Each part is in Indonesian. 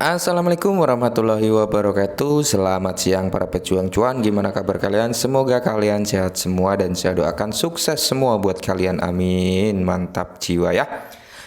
Assalamualaikum warahmatullahi wabarakatuh. Selamat siang para pejuang cuan. Gimana kabar kalian? Semoga kalian sehat semua dan saya doakan sukses semua buat kalian. Amin. Mantap jiwa ya.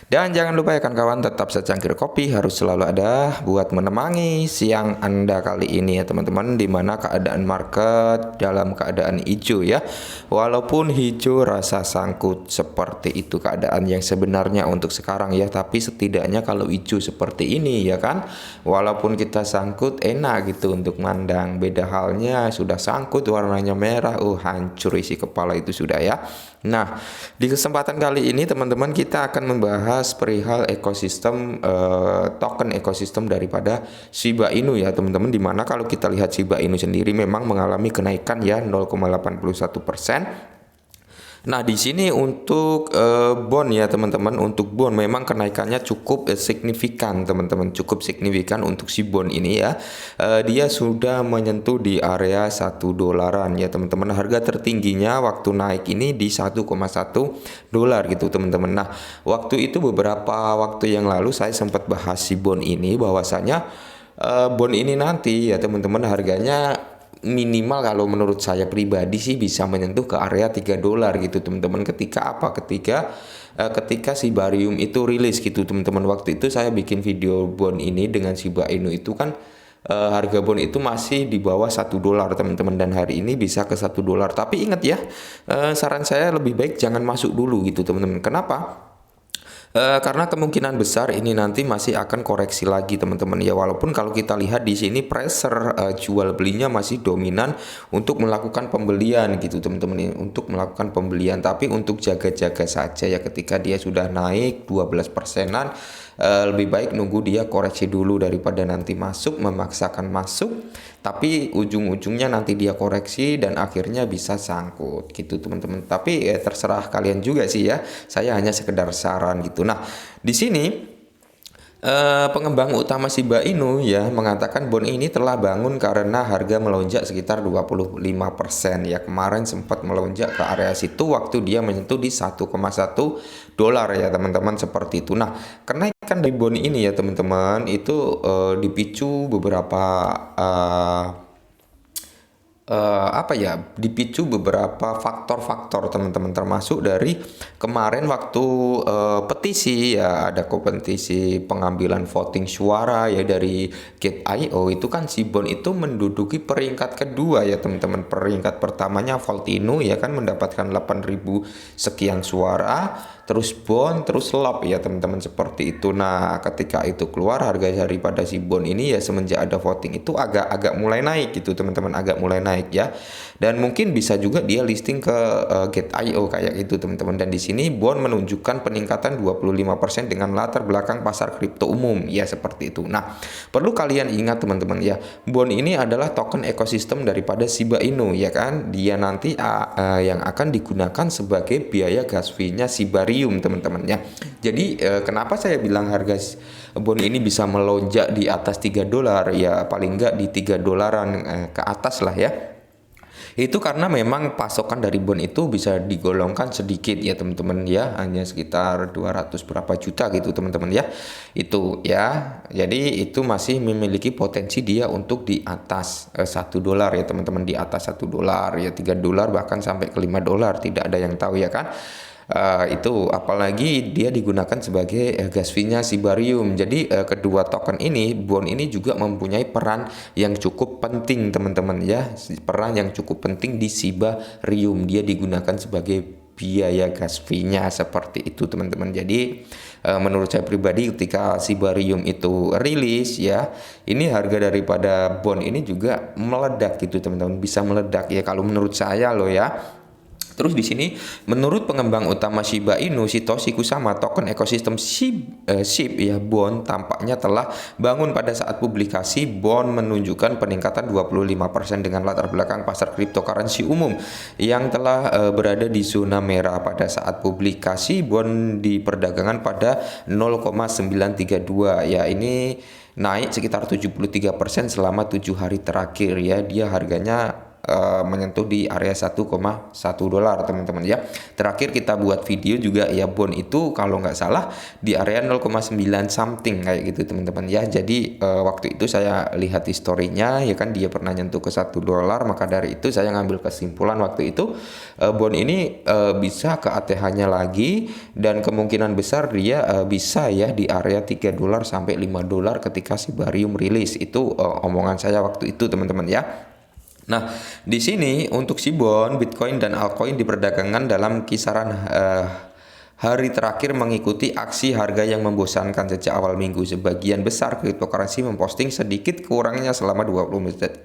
Dan jangan lupa ya kawan, tetap secangkir kopi harus selalu ada buat menemani siang Anda kali ini ya teman-teman, dimana keadaan market dalam keadaan hijau ya. Walaupun hijau rasa sangkut, seperti itu keadaan yang sebenarnya untuk sekarang ya. Tapi setidaknya kalau hijau seperti ini ya kan, walaupun kita sangkut enak gitu untuk mandang. Beda halnya sudah sangkut warnanya merah, hancur isi kepala itu sudah ya. Nah, di kesempatan kali ini teman-teman kita akan membahas perihal ekosistem token ekosistem daripada Shiba Inu ya teman-teman, dimana kalau kita lihat Shiba Inu sendiri memang mengalami kenaikan ya 0,81%. Nah, di sini untuk bond ya teman-teman, untuk bond memang kenaikannya cukup signifikan teman-teman, cukup signifikan untuk si bond ini ya. Dia sudah menyentuh di area $1 ya teman-teman. Harga tertingginya waktu naik ini di $1,1 gitu teman-teman. Nah, waktu itu beberapa waktu yang lalu saya sempat bahas si bond ini, bahwasanya bond ini nanti ya teman-teman harganya minimal kalau menurut saya pribadi sih bisa menyentuh ke area $3 gitu teman-teman. Ketika apa? Ketika si Barium itu rilis gitu teman-teman. Waktu itu saya bikin video bond ini dengan Shiba Inu itu kan harga bond itu masih di bawah $1 teman-teman, dan hari ini bisa ke $1. Tapi ingat ya, saran saya lebih baik jangan masuk dulu gitu teman-teman. Kenapa? Karena kemungkinan besar ini nanti masih akan koreksi lagi teman-teman ya. Walaupun kalau kita lihat di sini pressure jual belinya masih dominan untuk melakukan pembelian gitu teman-teman, untuk melakukan pembelian. Tapi untuk jaga-jaga saja ya, ketika dia sudah naik 12%-an, lebih baik nunggu dia koreksi dulu daripada nanti masuk, memaksakan masuk tapi ujung-ujungnya nanti dia koreksi dan akhirnya bisa sangkut gitu teman-teman. Tapi terserah kalian juga sih ya, saya hanya sekedar saran gitu. Nah, di sini pengembang utama Shiba Inu ya mengatakan bond ini telah bangun karena harga melonjak sekitar 25% ya. Kemarin sempat melonjak ke area situ waktu dia menyentuh di $1,1 ya teman-teman, seperti itu. Nah, kenaikan dari bond ini ya teman-teman itu dipicu beberapa dipicu beberapa faktor-faktor teman-teman, termasuk dari kemarin waktu petisi ya, ada kompetisi pengambilan voting suara ya dari Gate.io. Itu kan si bond itu menduduki peringkat kedua ya teman-teman. Peringkat pertamanya Voltino ya kan mendapatkan 8.000 sekian suara, terus bond, terus lob ya teman-teman, seperti itu. Nah, ketika itu keluar harga daripada si bond ini ya semenjak ada voting itu agak mulai naik gitu teman-teman, agak mulai naik ya. Dan mungkin bisa juga dia listing ke Gate.io kayak gitu teman-teman. Dan di sini bond menunjukkan peningkatan 25% dengan latar belakang pasar kripto umum ya, seperti itu. Nah, perlu kalian ingat teman-teman ya, bond ini adalah token ekosistem daripada Shiba Inu ya kan. Dia nanti yang akan digunakan sebagai biaya gas fee-nya Shibarium teman-teman ya. Jadi kenapa saya bilang harga bond ini bisa melonjak di atas $3 ya, paling enggak di $3 ke atas lah ya. Itu karena memang pasokan dari bond itu bisa digolongkan sedikit ya teman-teman ya, hanya sekitar 200 berapa juta gitu teman-teman ya. Itu ya. Jadi itu masih memiliki potensi dia untuk di atas $1 ya teman-teman, di atas $1 ya, $3 bahkan sampai ke $5, tidak ada yang tahu ya kan. Itu apalagi dia digunakan sebagai gas fee-nya Shibarium. Jadi kedua token ini, bond ini juga mempunyai peran yang cukup penting teman-teman ya, peran yang cukup penting di Shibarium. Dia digunakan sebagai biaya gas fee-nya, seperti itu teman-teman. Jadi menurut saya pribadi ketika Shibarium itu rilis ya, ini harga daripada bond ini juga meledak gitu teman-teman, bisa meledak ya kalau menurut saya loh ya. Terus di sini menurut pengembang utama Shiba Inu Satoshi Kusama, token ekosistem SHIB ya bond tampaknya telah bangun pada saat publikasi. Bond menunjukkan peningkatan 25% dengan latar belakang pasar cryptocurrency umum yang telah berada di zona merah pada saat publikasi. Bond diperdagangkan pada 0,932 ya, ini naik sekitar 73% selama 7 hari terakhir ya. Dia harganya menyentuh di area 1,1 dolar teman-teman ya. Terakhir kita buat video juga ya, bond itu kalau nggak salah di area 0,9 something kayak gitu teman-teman ya. Jadi waktu itu saya lihat historinya ya kan, dia pernah nyentuh ke 1 dolar, maka dari itu saya ngambil kesimpulan waktu itu bond ini bisa ke ATH-nya lagi, dan kemungkinan besar dia bisa ya di area 3 dolar sampai 5 dolar ketika si Barium rilis. Itu omongan saya waktu itu teman-teman ya. Nah, di sini untuk si bond, Bitcoin dan altcoin diperdagangkan dalam kisaran hari terakhir mengikuti aksi harga yang membosankan sejak awal minggu. Sebagian besar cryptocurrency memposting sedikit kurangnya selama 24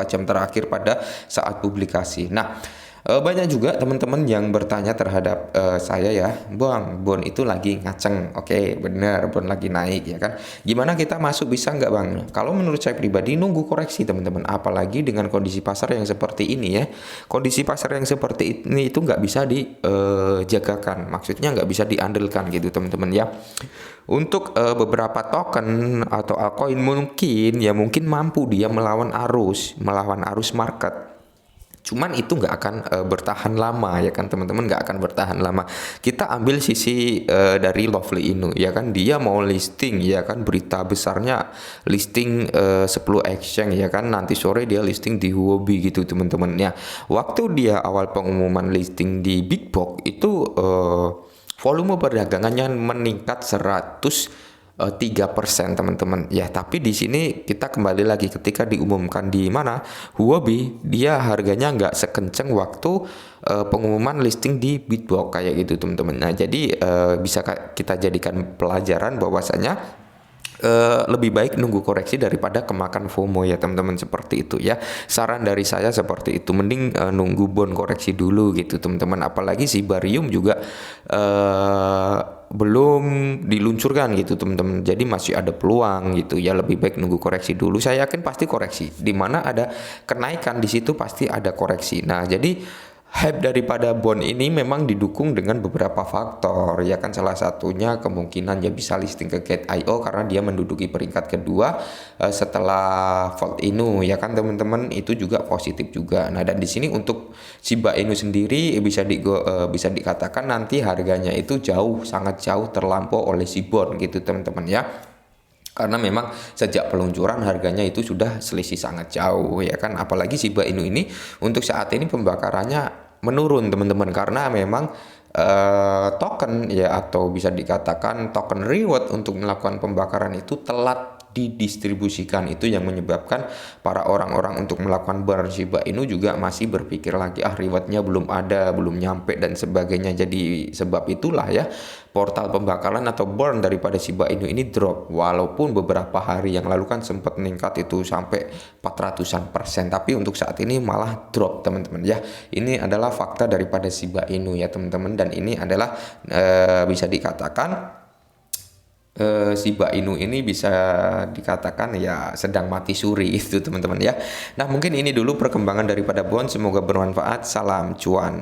jam terakhir pada saat publikasi. Nah, banyak juga teman-teman yang bertanya terhadap saya ya, Bang, bond itu lagi ngaceng. Oke, bener, bond lagi naik ya kan. Gimana kita masuk, bisa nggak Bang? Kalau menurut saya pribadi nunggu koreksi teman-teman. Apalagi dengan kondisi pasar yang seperti ini ya. Kondisi pasar yang seperti ini itu nggak bisa dijagakan. Maksudnya nggak bisa diandalkan gitu teman-teman ya. Untuk beberapa token atau altcoin mungkin mampu dia melawan arus market. Cuman itu nggak akan bertahan lama ya kan teman-teman, nggak akan bertahan lama. Kita ambil sisi dari Lovely Inu ya kan, dia mau listing ya kan, berita besarnya listing 10 exchange ya kan, nanti sore dia listing di Huobi gitu teman-teman ya. Waktu dia awal pengumuman listing di Big Box itu volume perdagangannya meningkat 3% teman-teman ya. Tapi di sini kita kembali lagi, ketika diumumkan di mana Huobi, dia harganya nggak sekenceng waktu pengumuman listing di Bitbox kayak gitu teman-teman. Nah jadi bisa kita jadikan pelajaran bahwasanya lebih baik nunggu koreksi daripada kemakan FOMO ya teman-teman, seperti itu ya. Saran dari saya seperti itu, mending nunggu bond koreksi dulu gitu teman-teman. Apalagi si Barium juga belum diluncurkan gitu teman-teman, jadi masih ada peluang gitu ya. Lebih baik nunggu koreksi dulu. Saya yakin pasti koreksi, dimana ada kenaikan di situ pasti ada koreksi. Nah jadi hype daripada bond ini memang didukung dengan beberapa faktor ya kan. Salah satunya kemungkinan dia bisa listing ke Gate.io karena dia menduduki peringkat kedua setelah Volt Inu ya kan teman-teman, itu juga positif juga. Nah dan di sini untuk Shiba Inu sendiri bisa dikatakan nanti harganya itu sangat jauh terlampau oleh si bond gitu teman-teman ya. Karena memang sejak peluncuran harganya itu sudah selisih sangat jauh ya kan. Apalagi Shiba Inu ini untuk saat ini pembakarannya menurun teman-teman, karena memang token ya, atau bisa dikatakan token reward untuk melakukan pembakaran itu telat didistribusikan. Itu yang menyebabkan para orang-orang untuk melakukan burn Shiba Inu juga masih berpikir lagi, rewardnya belum ada, belum nyampe dan sebagainya. Jadi sebab itulah ya portal pembakaran atau burn daripada Shiba Inu ini drop. Walaupun beberapa hari yang lalu kan sempat meningkat itu sampai 400%, tapi untuk saat ini malah drop teman-teman ya. Ini adalah fakta daripada Shiba Inu ya teman-teman, dan ini adalah bisa dikatakan Shiba Inu ini bisa dikatakan ya sedang mati suri itu teman-teman ya. Nah mungkin ini dulu perkembangan daripada bond, semoga bermanfaat. Salam cuan.